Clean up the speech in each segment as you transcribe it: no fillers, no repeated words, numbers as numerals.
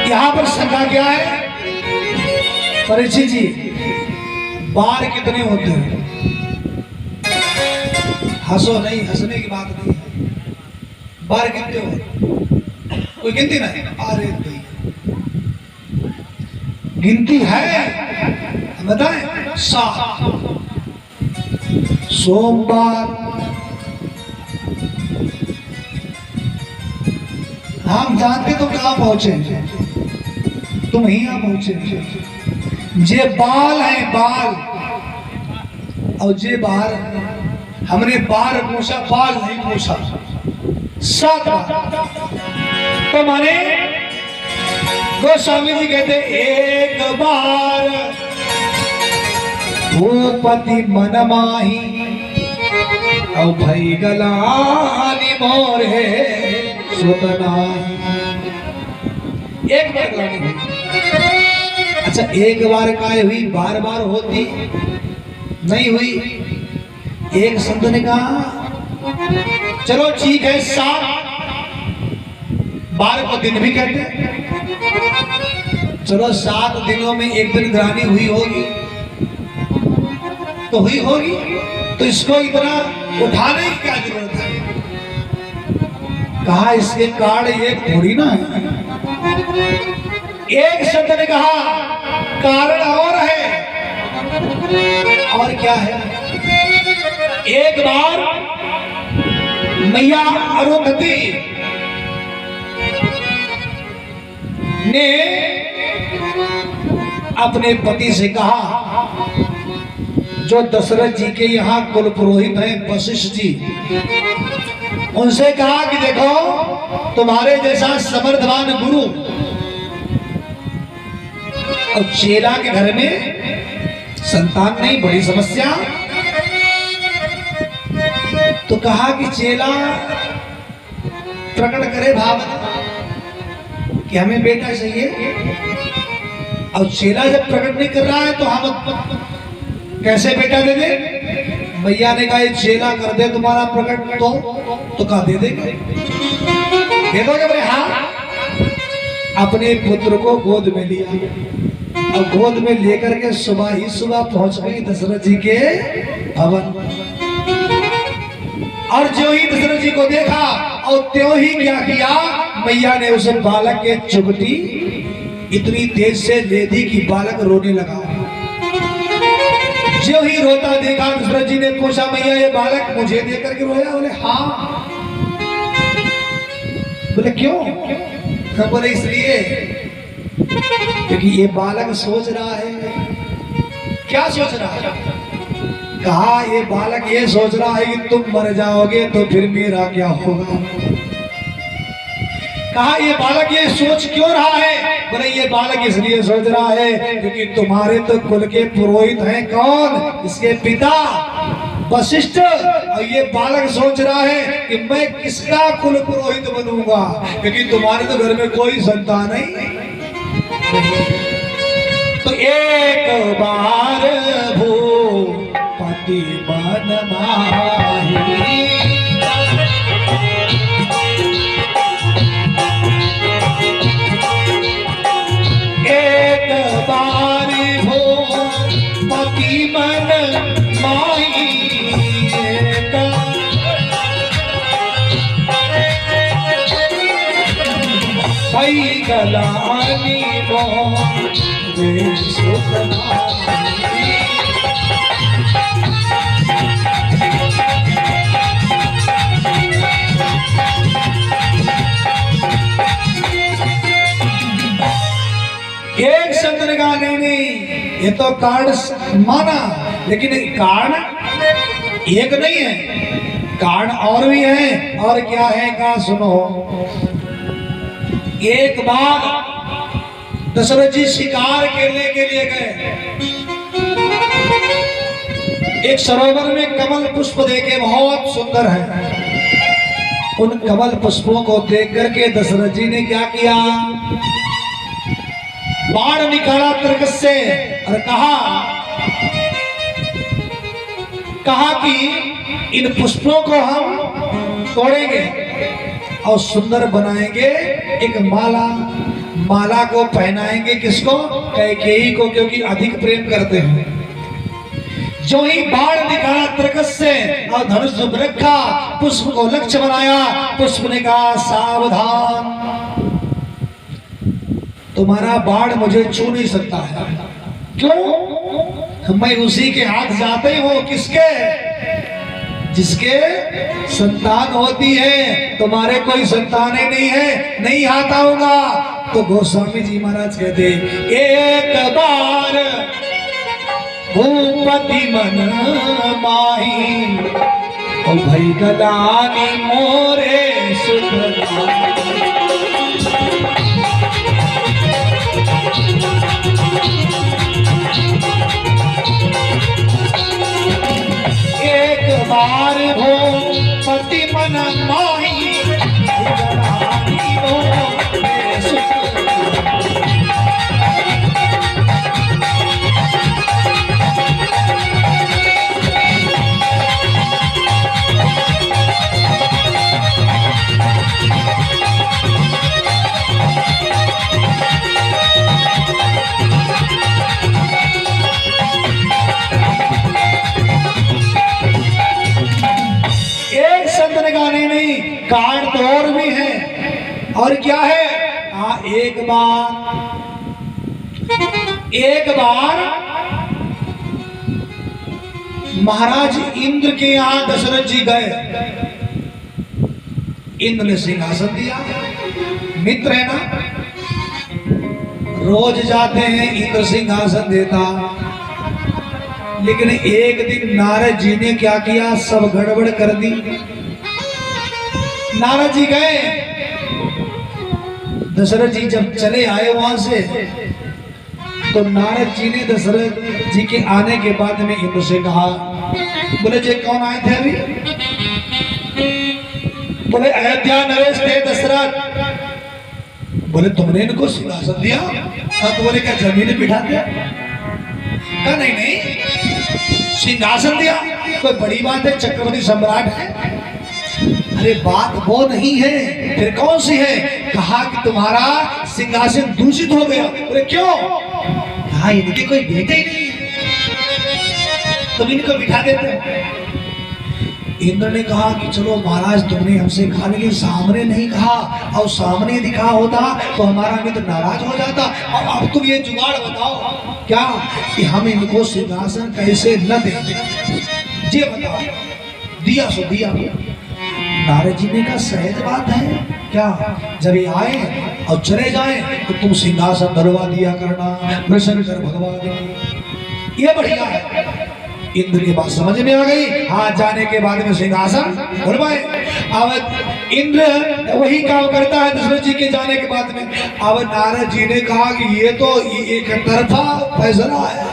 यहाँ पर शंका क्या है परीक्षित जी, बार कितने होते हैं? हंसो नहीं, हंसने की बात नहीं है। बार कितने हो? कोई गिनती नहीं। अरे भाई गिनती है, बताएं। 7 सोमवार, हम जानते तो कहाँ पहुंचे, तुम ही यहाँ पहुंचे। जे बाल है बाल, और जे बाहर, हमने बार पूछा, बाल नहीं पूछा। 7 बार तो माने गोस्वामी जी कहते एक बार भूपति मन माही और भई गलानी मोरे सुतनाही। एक बार गलानी हुई। अच्छा एक बार काय हुई, बार बार होती नहीं हुई। एक संत ने कहा चलो ठीक है, 7 बार को दिन भी कहते हैं, चलो 7 दिनों में एक दिन ग्रानी हुई होगी तो हुई होगी, तो इसको इतना उठाने की क्या जरूरत है? कहा इसके कार्ड एक थोड़ी ना है। एक संत ने कहा कारण और है। और क्या है? एक बार मैया अरुंधति ने अपने पति से कहा, जो दशरथ जी के यहाँ कुल पुरोहित हैं वशिष्ठ जी, उनसे कहा कि देखो तुम्हारे जैसा समर्थवान गुरु और चेला के घर में संतान नहीं, बड़ी समस्या। तो कहा कि चेला प्रकट करे भावना कि हमें बेटा चाहिए, और चेला जब प्रकट नहीं कर रहा है तो हम कैसे बेटा दे दे? मैया ने कहा चेला कर दे तुम्हारा प्रकट, तो कहा दे देंगे, दे दोगे? बोले हाँ। अपने पुत्र को गोद में लिया और गोद में लेकर के सुबह ही सुबह पहुंच गई दशरथ जी के भवन। और जो ही दशरथ जी को देखा और त्यों ही क्या किया, मैया ने उस बालक के चुगती इतनी तेज से ले दी कि बालक रोने लगा। जो ही रोता देखा दशरथ जी ने पूछा, मैया ये बालक मुझे देकर के रोया? बोले हाँ। बोले क्यों? बोले इसलिए क्योंकि ये बालक सोच रहा है। क्या सोच रहा है? कहा ये बालक ये सोच रहा है कि तुम मर जाओगे तो फिर मेरा क्या होगा। कहा ये बालक ये सोच क्यों रहा है? बोले ये बालक इसलिए सोच रहा है क्योंकि तुम्हारे तो कुल के पुरोहित हैं कौन? इसके पिता वशिष्ठ। और ये बालक सोच रहा है कि मैं किसका कुल पुरोहित बनूंगा, क्योंकि तुम्हारे तो घर में कोई संतान नहीं। तो एक बार भूपति मन माही, एक बार भूपति मन माही, भई गलानी मोरे सुतनाही। एक संत ने कहा नहीं, ये तो कारण माना, लेकिन कारण एक नहीं है, कारण और भी है। और क्या है? कहा सुनो। एक बार दशरथ जी शिकार खेलने के लिए गए, एक सरोवर में कमल पुष्प देखे बहुत सुंदर है। उन कमल पुष्पों को देख करके दशरथ जी ने क्या किया? बाण निकाला तरकस से और कहा कि इन पुष्पों को हम तोड़ेंगे और सुंदर बनाएंगे एक माला, माला को पहनाएंगे किसको? कैकेयी को, क्योंकि अधिक प्रेम करते हैं। जो ही बाण निकाला तर्कस से और धनुष रखा, पुष्प को लक्ष्य बनाया, पुष्प ने कहा सावधान, तुम्हारा बाण मुझे छू नहीं सकता है। क्यों? मैं उसी के हाथ जाते ही हूं। किसके? जिसके संतान होती है, तुम्हारे कोई संतानें नहीं है, नहीं हाथ आऊंगा। तो गोस्वामी जी महाराज कहते, एक बार भूपति मन माही, ओ भई गलानी मोरे सुत। एक बार भूपति मन माही, गलानी मोरे सुत। कारण तो और भी है। और क्या है? एक बार महाराज इंद्र के यहां दशरथ जी गए। इंद्र ने सिंहासन दिया। मित्र है ना, रोज जाते हैं, इंद्र सिंहासन देता। लेकिन एक दिन नारद जी ने क्या किया? सब गड़बड़ कर दी। नारद जी गए, दशरथ जी जब चले आए वहां से, तो नारद जी ने दशरथ जी के आने के बाद में इंद्र से कहा, बोले जी कौन आए थे अभी? बोले अयोध्या नरेश थे दशरथ। बोले तुमने इनको सिंहासन दिया? तो बोले क्या जमीन बिठा दिया? कहा नहीं नहीं, सिंहासन दिया, कोई बड़ी बात है, चक्रवर्ती सम्राट है। अरे बात वो नहीं है, फिर कौन सी है? कहा कि तुम्हारा सिंहासन दूषित हो गया। बोले क्यों? कहा इनके कोई बेटे ही नहीं, तुम इनको बिठा देते हो। इंद्र ने कहा कि चलो महाराज तुमने हमसे कहा, लेकिन सामने नहीं कहा, और सामने दिखा होता तो हमारा मित्र नाराज हो जाता। और अब तुम ये जुगाड़ बताओ क्या कि हम इनको सिंहासन कैसे न देते, ये बताओ। दिया सो दिया। नारद जी ने कहा सहज बात है क्या, जब ये आए और चले जाए तो तुम सिंहासन धरवा दिया करना, प्रसन्न कर भगवा देंगे, ये बढ़िया है। इंद्र की बात समझ में आ गई। हाँ, जाने के बाद में सिंहासन धरवाए। अब इंद्र वही काम करता है दशरथ जी के जाने के बाद में। अब नारद जी ने कहा कि ये तो एक तरफा फैसला है,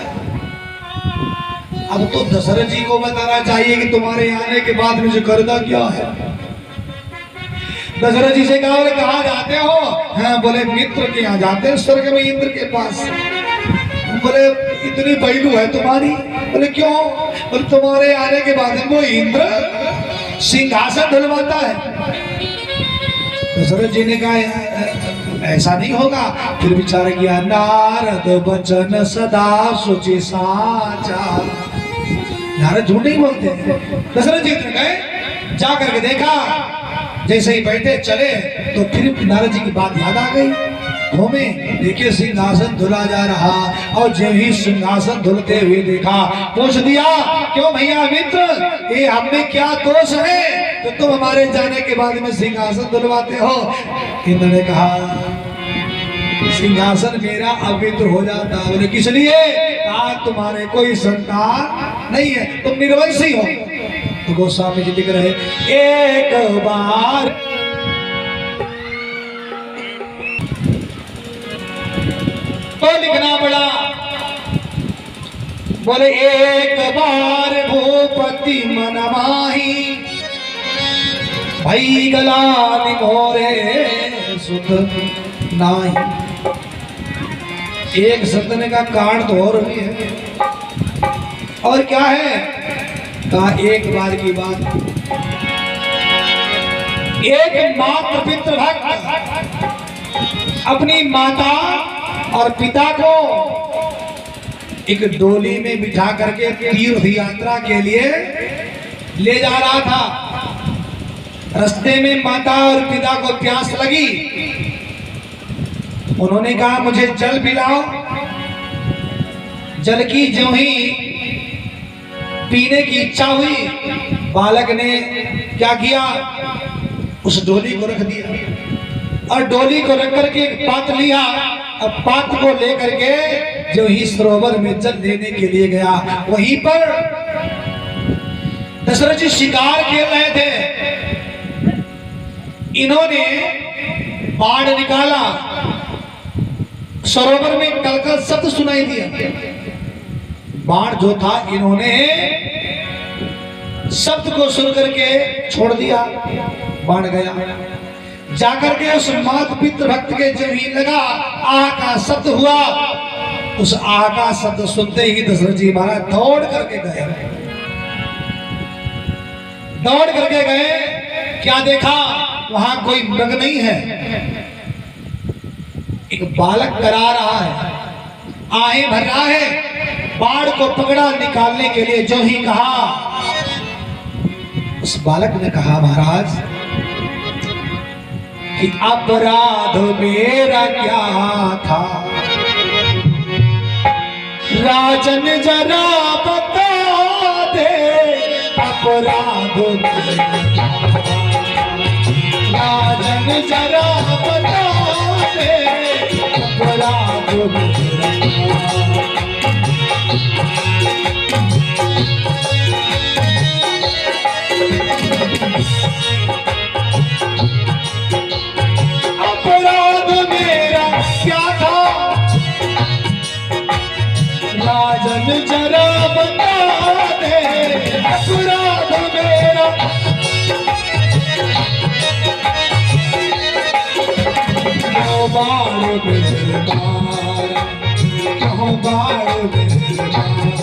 अब तो दशरथ जी को बताना चाहिए कि तुम्हारे आने के बाद में जो करना क्या है। दशरथ जी से कहा, बोले कहाँ जाते हो? हाँ, बोले मित्र के यहाँ जाते हैं, स्वर्ग में इंद्र के पास। बोले इतनी पहलू है तुम्हारी? बोले क्यों? बोले तुम्हारे आने के बाद में वो इंद्र सिंहासन धुलवाता है। दशरथ जी ने कहा ऐसा नहीं होगा। फिर विचार किया, नारद बचन सदा सोचे साचा। नारद झूठ नहीं बोलते। दशरथ जी ने गए, जा करके देखा, जैसे ही बैठे चले तो फिर नारद जी की बात याद आ गई। घूमे, देखे सिंहासन धुला जा रहा, और जब ही सिंहासन धुलते हुए देखा, पूछ दिया क्यों भैया मित्र, ये हमने क्या दोष है तो तुम हमारे जाने के बाद में सिंहासन धुलवाते हो? इंद्र ने कहा सिंहासन मेरा अवित्र हो जाता। बोले किस लिए? आज तुम्हारे कोई संतान नहीं है, तुम निर्वंशी हो। तो गोस्वामी जी लिख रहे, एक बार तो लिखना पड़ा। बोले एक बार भूपति मन माही, भई गलानी मोरे सुत नाही। एक सतने का कारण तो और भी है। और क्या है? कहा एक बार की बात, एक मात्र पितृ भक्त अपनी माता और पिता को एक डोली में बिठा करके तीर्थ यात्रा के लिए ले जा रहा था। रास्ते में माता और पिता को प्यास लगी। उन्होंने कहा मुझे जल पिलाओ। जल की जो ही पीने की इच्छा हुई, बालक ने क्या किया, उस डोली को रख दिया और डोली को रख करके एक पात्र लिया। अब पात्र को लेकर के जो ही सरोवर में जल लेने के लिए गया, वहीं पर दशरथ जी शिकार खेल रहे थे। इन्होंने बाण निकाला, सरोवर में कलकल शब्द सुनाई दिया। बाण जो था, इन्होंने शब्द को सुन करके छोड़ दिया, बाण गया। जाकर के उस मात पितृ भक्त के जब ही लगा, आह का शब्द हुआ। उस आह का शब्द सुनते ही दशरथ जी महाराज दौड़ करके गए। दौड़ करके गए, क्या देखा, वहां कोई मृग नहीं है, एक बालक करा रहा है, आहें भर रहा है। बाण को पकड़ा निकालने के लिए जो ही कहा, उस बालक ने कहा महाराज कि अपराध मेरा क्या था, राजन जरा बता दे अपराध मेरा, राजन जरा बता दे अपराध मेरा। अपराध मेरा क्या था, राजन जरा बता दे अपराध मेरा। क्यों बाण मेरे मारा, क्यों बाण मेरे मारा,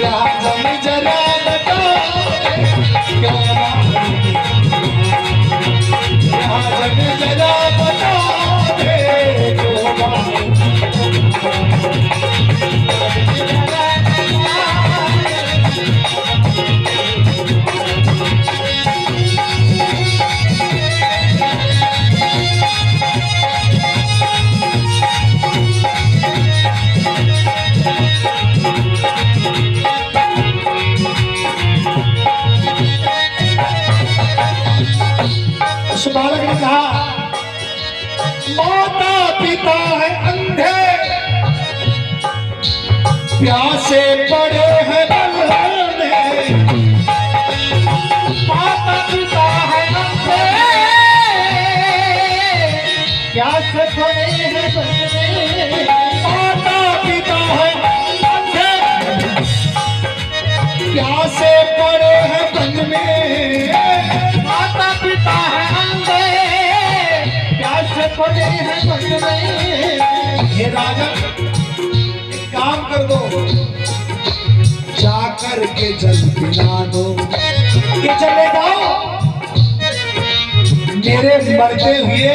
राजन जरा बता दे क्यों बाण राजन जरा बता दे क्यों बाण। उस बालक ने कहा माता पिता है अंधे, प्यासे पड़े हैं बल में। माता पिता है अंधे, प्यासे पड़े हैं बल में। माता पिता है अंधे, प्यासे पड़े हैं बल में। माता पिता है अंधे, प्यासे पड़े हैं बल में। हे राजन एक काम कर दो, जाकर के जल पिला दो। ये चले जाओ, मेरे मरते हुए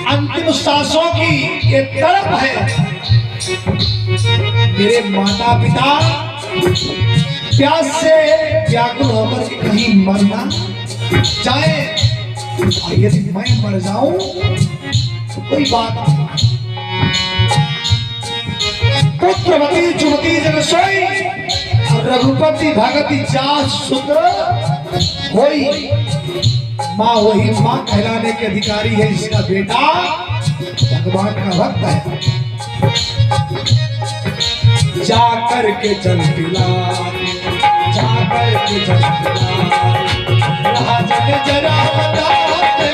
अंतिम सांसों की ये तड़प है। मेरे माता पिता प्यास से व्याकुल होकर के कहीं मरना चाहे, यदि मैं मर जाऊं तो कोई बात नहीं। पुत्रवती चुमती जन सोई, रघुपति भगति जास सूत्र होई। माँ वही माँ कहलाने के अधिकारी है जिसका बेटा भगवान का भक्त है। जाकर के जल पिला, जाकर के जल पिला, राजन जरा बता दे।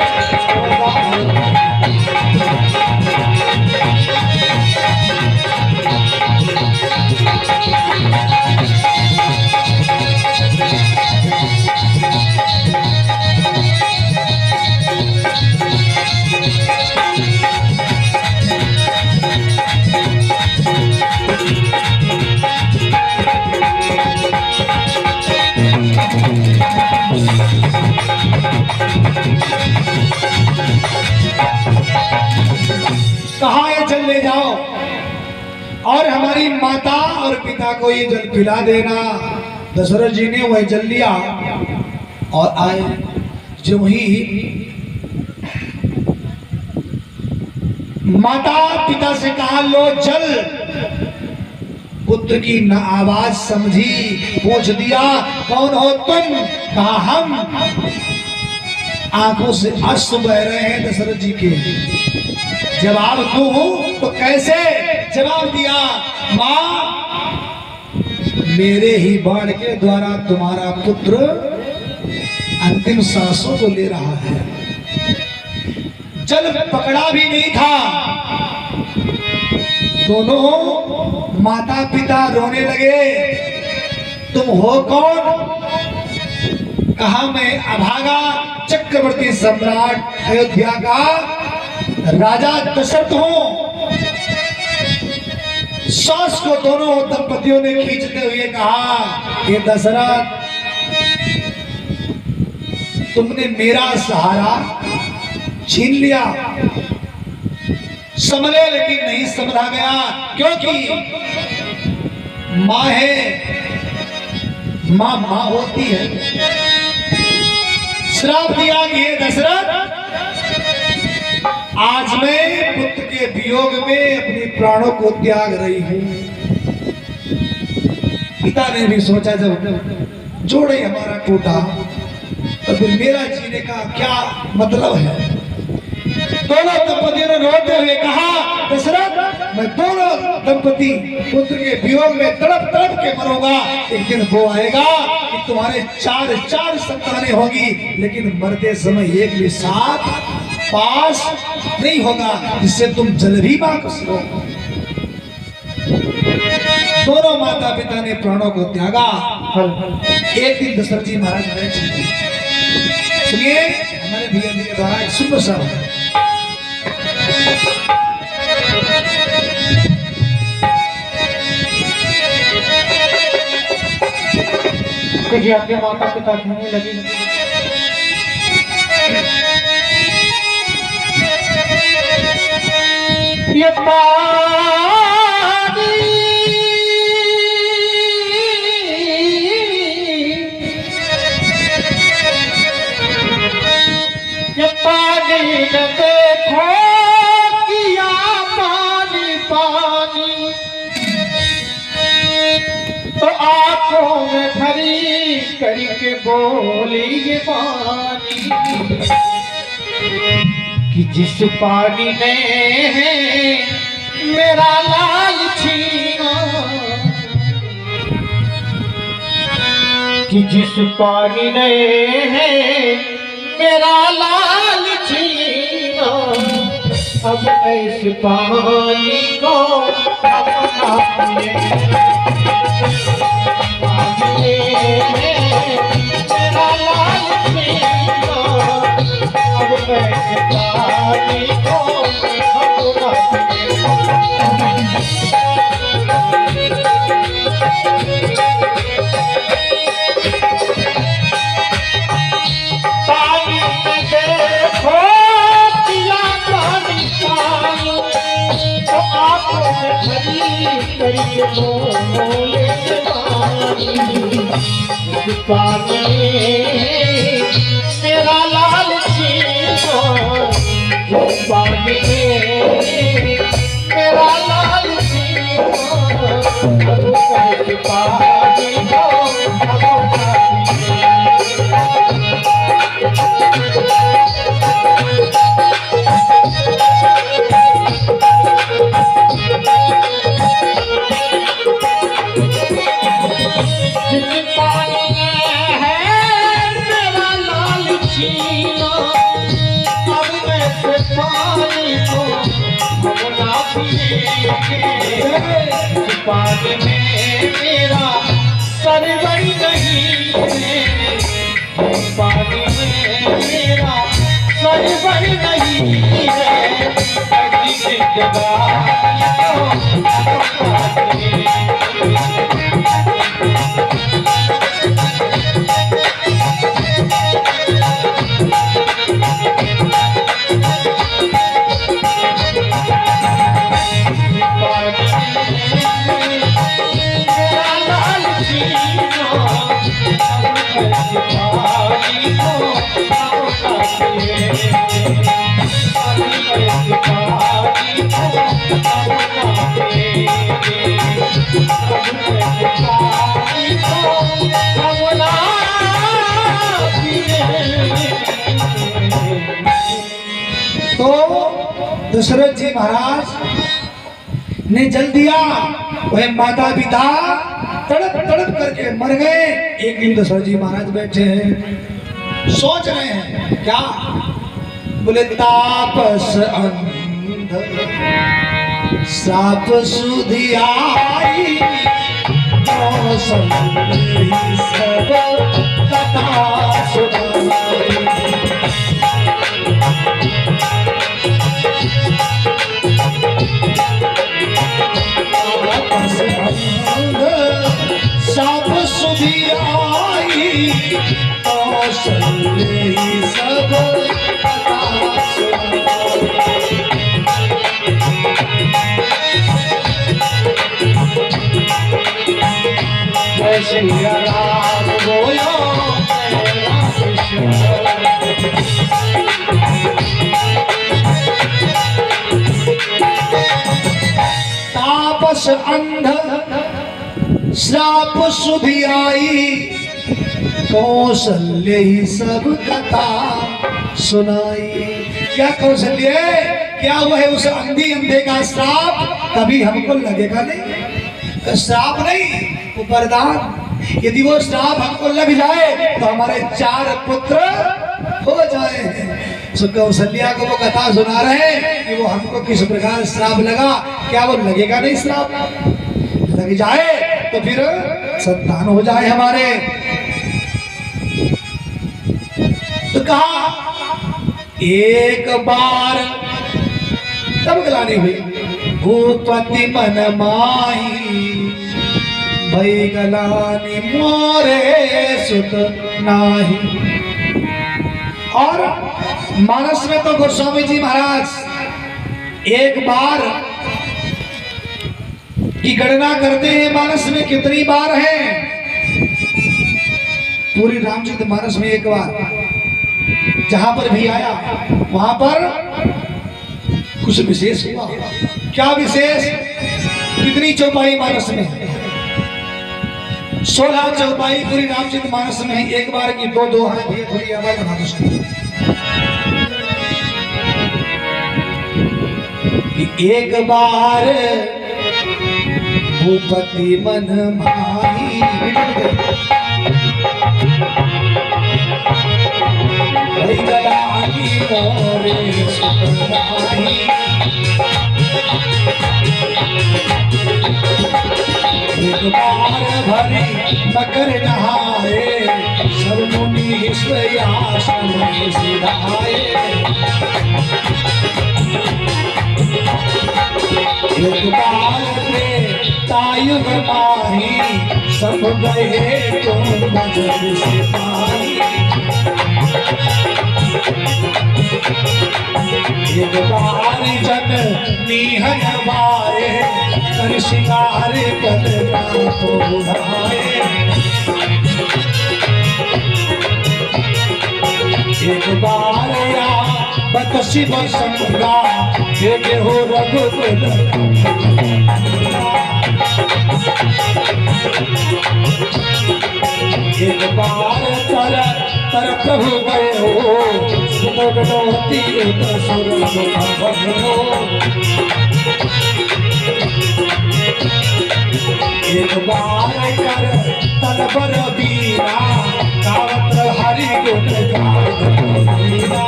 कहा ये जल ले जाओ और हमारी माता और पिता को ये जल पिला देना। दशरथ जी ने वह जल लिया और आए। जो ही माता पिता से कहा लो जल, पुत्र की न आवाज समझी, पूछ दिया कौन हो तुम? कहा हम। आंखों से अश्रु बह रहे हैं दशरथ जी के। जवाब दूं तो कैसे? जवाब दिया मां, मेरे ही बाण के द्वारा तुम्हारा पुत्र अंतिम सांसों को ले रहा है। जल पकड़ा भी नहीं था। दोनों माता पिता रोने लगे। तुम हो कौन? कहा मैं अभागा चक्रवर्ती सम्राट अयोध्या का राजा दशरथ हूं। सास को दोनों दंपतियों ने खींचते हुए कहा कि दशरथ, तुमने मेरा सहारा छीन लिया। संभले लेकिन नहीं संभला गया, क्योंकि मां है, मां मां होती है। श्राप दिया कि हे दशरथ, आज मैं पुत्र के वियोग में अपने प्राणों को त्याग रही हूं। पिता ने भी सोचा जब जोड़े हमारा टूटा तो फिर मेरा जीने का क्या मतलब है। दोनों दंपतियों ने रोते हुए कहा दशरथ, मैं दोनों दंपति पुत्र के वियोग में तड़प तड़प के मरूंगा। एक दिन वो आएगा कि तुम्हारे चार चार संतानें होगी, लेकिन मरते समय एक भी साथ पास नहीं होगा जिससे तुम जल भी मांग सको। दोनों माता पिता ने प्राणों को त्यागा। एक दिन दशरथ जी महाराज गए। सुनिए हमारे भैया जी के द्वारा एक सुंदर सा जी आपके माता पिता कहने लगे ये पानी न देखो किया पानी पानी, तो आंखों में भरी करके बोली ये पानी कि जिस पानी ने मेरा लाल छीना, कि जिस पानी ने मेरा लाल छीना, अब इस पानी को अपना मेरा लाल छीना, अब इस पानी को मेरा लाल छीना, पानी मेरा लाल पानी में मेरा सरवर नहीं है, पानी में मेरा सरवर नहीं है, अभी जिंदगानी तो दशरथ जी महाराज ने जल दिया। वह माता पिता तड़प तड़प करके मर गए। एक दिन दशरथ जी महाराज बैठे हैं, सोच रहे हैं क्या? बोले तापस अंध साप सुधि आई, सब कथा सुनाई। साप सुधी आई, सब कथा सुनाई। जय श्री राम बोलो, तापस अंध श्राप सुधि आई, कौशल्य ही सब कथा सुनाई। क्या कौशल्य? क्या वह उस अंधी अंधे का श्राप कभी हमको लगेगा नहीं? श्राप नहीं, वो वरदान। यदि वो श्राप हमको लग जाए तो हमारे 4 पुत्र हो जाए। सो कौशल्या को वो कथा सुना रहे हैं कि वो हमको किस प्रकार श्राप लगा। क्या वो लगेगा नहीं? श्राप लग जाए तो फिर संतान हो जाए हमारे। तो कहा एक बार तब गलानी हुई, भूपति मन माही भई गलानी मोरे सुत नाही। और मानस में तो गोस्वामी जी महाराज एक बार की गणना करते हैं, मानस में कितनी बार है? पूरी रामचरित मानस में एक बार जहां पर भी आया वहां पर कुछ विशेष हुआ। क्या विशेष? कितनी चौपाई मानस में है? 16 चौपाई पूरी रामचरित मानस में है। एक बार की दो दो है, थोड़ी आवाज बना दो कि एक बार भूपति मन माही गलानी मोरे सुत नाही। एक बार भरी मकर नहाए, सब मुनि आसन सिधाए। एक बार तायुग माही, सब गए तो मजर सिपाही। एक बार जन नीहन माए, कर शिकार कर को उड़ाए। एक बार या बत शिव संगा, एक हो रघुकुल। एक बार तर तर प्रभु गए हो, सुनोती सुर हो। एक बार कर तलबर बीना, गावत हरि गुण गाना।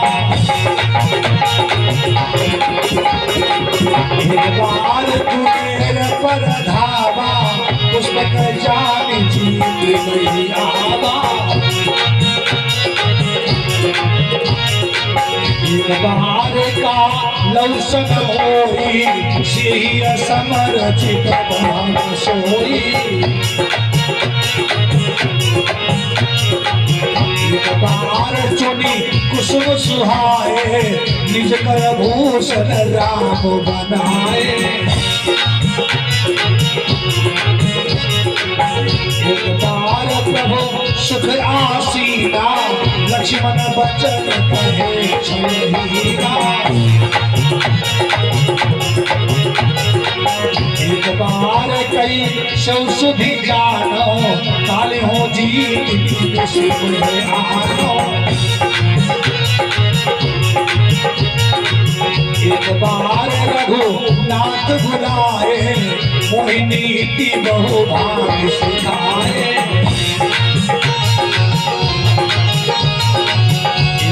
एक बार कुबेर पर धावा, पुष्पक जान जीत नहीं आवा। एक बार का लौसन होई, सिंह समर चित भान सोई। एक बार चुनी कुसुम सुहाए, निज कर भूषण राम बनाए। एक बार प्रभु सुख आसीना, लक्ष्मण बचन कहे छहीरा। सब सुधी जानो काले हो जी आनो। एक बार रघुनाथ बुलाए मोहिनी की बहु भाग सिखाए।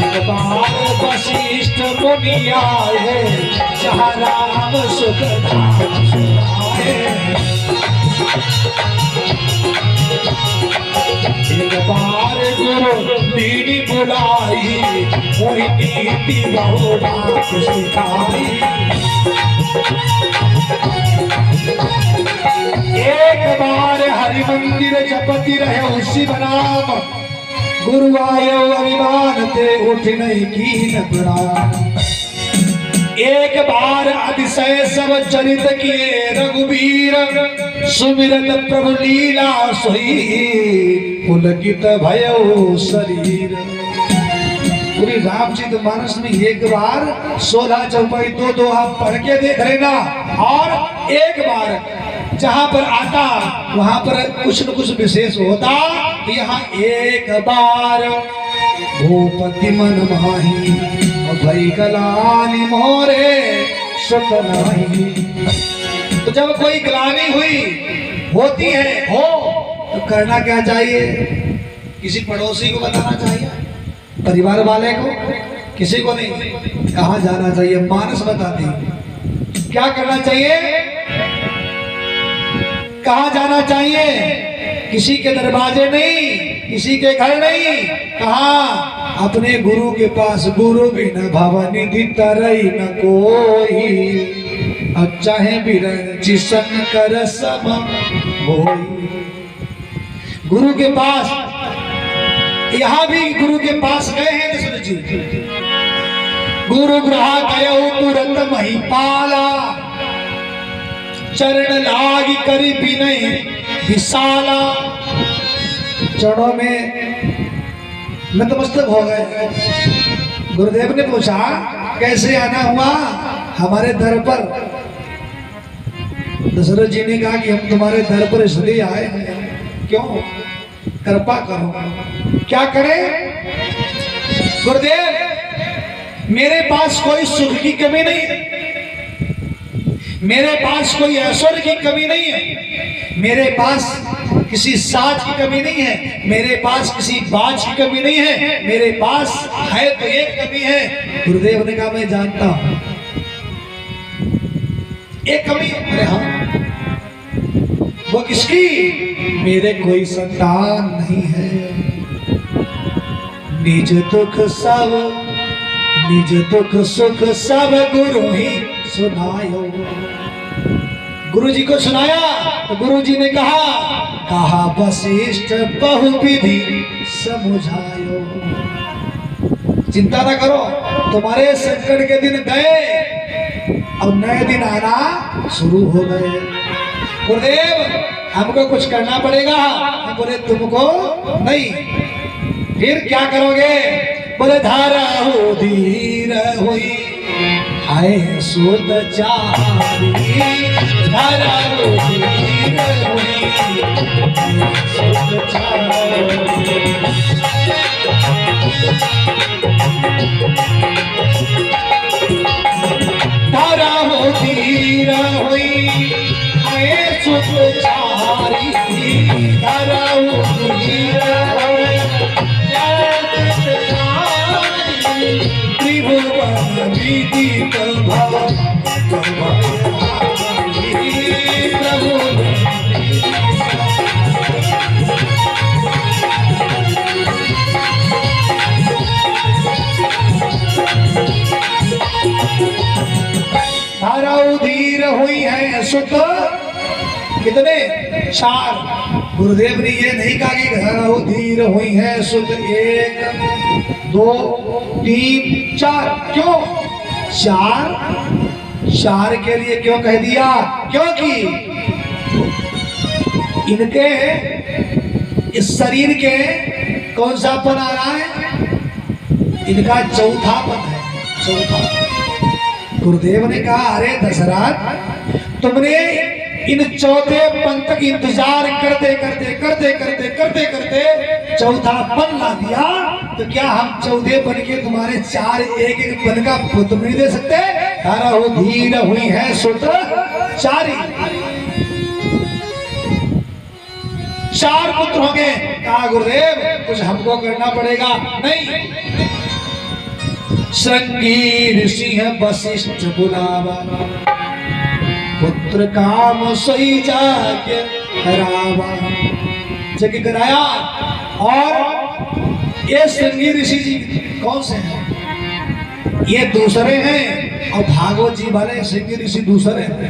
एक बार वशिष्ठ मुनि आए जहाँ राम सुख धाम सुनाए। एक बार गुरु दीनी बुलाई मोहिनी बहु बात सिखाई। एक बार हरि मंदिर जपति रहे उसी बनाम गुरु आयो अभिमान ते उठ नहीं की न प्रणाम। एक बार अतिशय सब चरित किए रघुवीर सुमिरत प्रभु लीला सोई पुलकित भयो शरीर। पूरी रामचरित मानस में एक बार 16 चौपाई 2-2 आप पढ़ के देख लेना। और एक बार जहां पर आता वहां पर कुछ न कुछ विशेष होता। यहाँ एक बार भूपति मन माही भई गलानी मोरे सुत नाही। तो जब कोई गलानी हुई होती है हो तो करना क्या चाहिए? किसी पड़ोसी को बताना चाहिए, परिवार वाले को, किसी को नहीं। कहाँ जाना चाहिए? मानस बताती क्या करना चाहिए, कहाँ जाना चाहिए? किसी के दरवाजे नहीं, किसी के घर नहीं, कहाँ? अपने गुरु के पास। गुरु बिन भवनिधि तरई न कोई चाहे बिरंची सन कर सम होई। गुरु के पास, यहाँ भी गुरु के पास गए हैं दशरथ जी। गुरु ग्रह गयो तुरंत महिपाला चरण लागी करी बिनय विशाला। चरणों में नतमस्तक हो गए। गुरुदेव ने पूछा कैसे आना हुआ हमारे दर पर? दशरथ जी ने कहा कि हम तुम्हारे दर पर इसलिए आए हैं। क्यों? कृपा करो। क्या करें गुरुदेव? मेरे पास कोई सुख की कमी नहीं है, मेरे पास कोई ऐश्वर्य की कमी नहीं है, मेरे पास किसी साज की कमी नहीं है, मेरे पास किसी बाज की कमी नहीं है, मेरे पास है तो एक कमी है। गुरुदेव ने कहा मैं जानता हूं एक कमी है। अरे हाँ, वो किसकी? मेरे कोई संतान नहीं है। निज दुख सब, निज दुख सुख सब गुरु ही सुनायो। गुरु जी को सुनाया तो गुरु जी ने कहा वशिष्ठ बहुविधि समुझायो। चिंता ना करो, तुम्हारे संकट के दिन गए और नए दिन आना शुरू हो गए। गुरुदेव हमको कुछ करना पड़ेगा। हम बोले तुमको नहीं, फिर क्या करोगे? बोले धारा हो धीर हुई हाय सुत चारी। धारा हो धीर हुई सुत चारी। धारा हो धीर हुई हाय सुत चारी। धारा हो धीर हुई त्रिभुवन विदित भव धारा उधीर हुई है सुत। कितने? 4। गुरुदेव ने ये नहीं कहा कि धारा उधीर हुई है सुत 1 2 3 4। क्यों 4? 4 के लिए क्यों कह दिया? क्योंकि इनके इस शरीर के कौन सा पन आ रहा है? इनका चौथा पन है, चौथा। गुरुदेव ने कहा अरे दशरथ तुमने इन चौथे पंथ का इंतजार करते करते करते करते करते करते चौथा पन ला दिया, तो क्या हम चौथे पन के तुम्हारे चार एक एक पन का पुत्र नहीं दे सकते? तारा हो धीर हुई है सूत्र चारी, चार पुत्र होंगे। कहा गुरुदेव कुछ हमको करना पड़ेगा। नहीं, श्रृंगी ऋषि है वशिष्ठ बुलावा, पुत्र काम सोई जाके करावा, जग कराया। और ये श्रृंगी ऋषि जी कौन से हैं? ये दूसरे हैं, और भागवत जी वाले श्रृंगी ऋषि दूसरे हैं।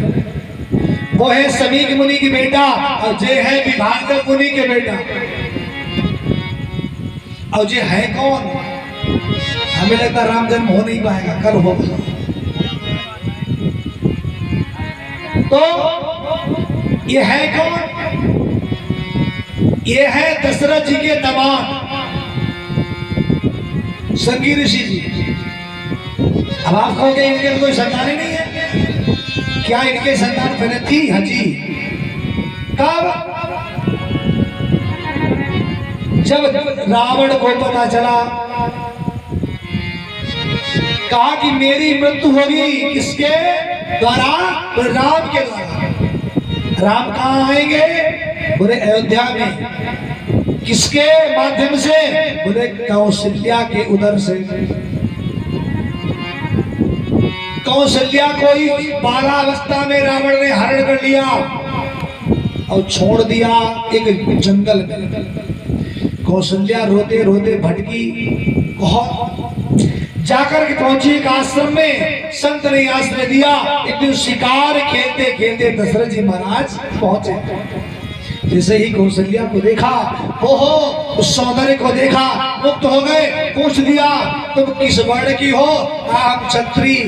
वो है समीक मुनि की बेटा, और जे है विभांडक मुनि के बेटा। और जे है कौन? हमें लगता राम जन्म हो नहीं पाएगा, कल होगा। तो ये है कौन? ये है दशरथ जी के दामाद श्रृंगी ऋषि जी। अब आप कहोगे इनके कोई संतान ही नहीं है, क्या इनके संतान पहले थी? हाँ जी। कब? जब रावण को पता चला, कहा कि मेरी मृत्यु होगी किसके द्वारा? तो राम के द्वारा। राम कहाँ आएंगे? बोले अयोध्या में। किसके माध्यम से? बोले कौशल्या के उदर से। कौशल्या को ही 12 अवस्था में रावण ने हरण कर लिया और छोड़ दिया एक जंगल में। कौशल्या रोते रोते भटकी, बहुत जाकर के पहुंची एक आश्रम में। संत ने आश्रय दिया। एक दिन शिकार खेलते खेलते दशरथ जी महाराज पहुंचे। जैसे ही कौशल्या को देखा, ओहो, उस सौंदर्य को देखा, मुक्त हो गए। पूछ लिया तुम किस वर्ण की हो? हम क्षत्रिय।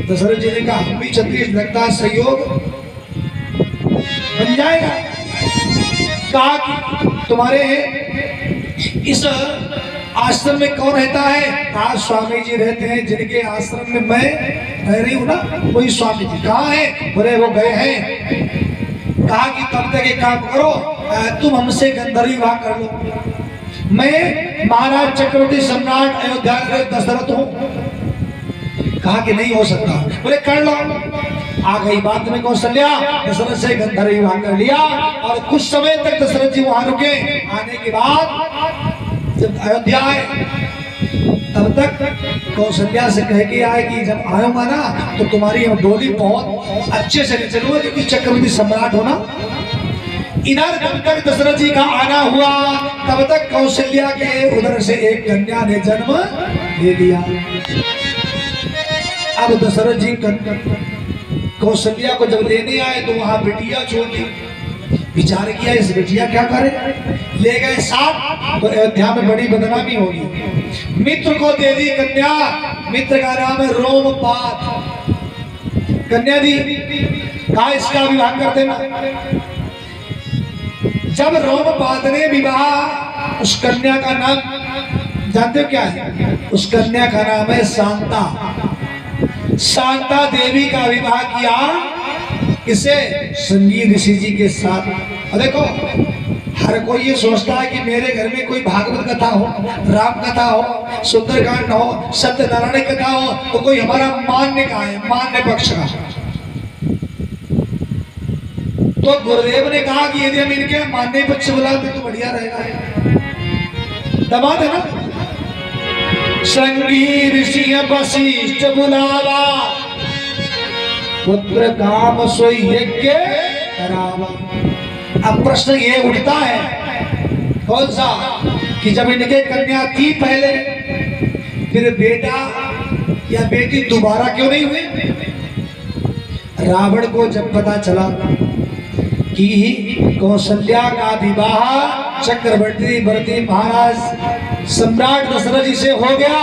दशरथ जी ने कहा हम भी क्षत्रिय, लगता है सहयोग बन जाएगा। कहा कि तुम्हारे इस आश्रम में कौन रहता है? कहा स्वामी जी रहते हैं, जिनके आश्रम में मैं रह रही हूं ना, वही स्वामी जी। कहाँ है? बोले वो गए हैं। कहा कि तब तक एक काम करो, तुम हमसे गंधर्व विवाह कर लो। मैं महाराज चक्रवर्ती सम्राट अयोध्या के दशरथ हूं। कहा कि नहीं हो सकता। बोले कर लो। आ गई बात में कौशल्या, दशरथ से गंधर्व विवाह कर लिया। और कुछ समय तक दशरथ जी वहां रुके। आने के बाद जब अयोध्या आए, तब तक कौशल्या से कह के आए कि जब आऊंगा ना तो तुम्हारी डोली बहुत अच्छे से ले चलूंगा, क्योंकि चक्रवर्ती सम्राट हो ना। इधर जब तक दशरथ जी का आना हुआ, तब तक कौशल्या के उधर से एक कन्या ने जन्म ले लिया। अब दशरथ जी कौशल्या को जब लेने आए तो वहां बिटिया छोड़ दी। विचार किया इस बिटिया क्या करे, ले गए साथ, तो अयोध्या में बड़ी बदनामी होगी। मित्र को दे दी कन्या। मित्र का नाम है रोमपाद। कन्या दी, कहा इसका विवाह कर देना। जब रोमपाद ने विवाह, उस कन्या का नाम जानते हो क्या है? उस कन्या का नाम है शांता। शांता देवी का विवाह किया किसे? श्रृंगी ऋषि जी के साथ। और देखो, हर कोई ये सोचता है कि मेरे घर में कोई भागवत कथा हो, राम कथा हो, सुंदरकांड हो, सत्यनारायण कथा हो, तो कोई हमारा मान्य का है, मान्य पक्ष का। तो गुरुदेव ने कहा कि यदि हम इनके मान्य पक्ष बुलाते तो बढ़िया रहेगा। दबाद है ना। श्रृंगी ऋषि वशिष्ठ बुलावा, पुत्र काम सोई यज्ञ करावा। अब प्रश्न ये उठता है, कौन सा? कि जब इनके कन्या थी पहले, फिर बेटा या बेटी दोबारा क्यों नहीं हुए? रावण को जब पता चला कि कौशल्या का विवाह चक्रवर्ती महाराज सम्राट दशरथ जी से हो गया,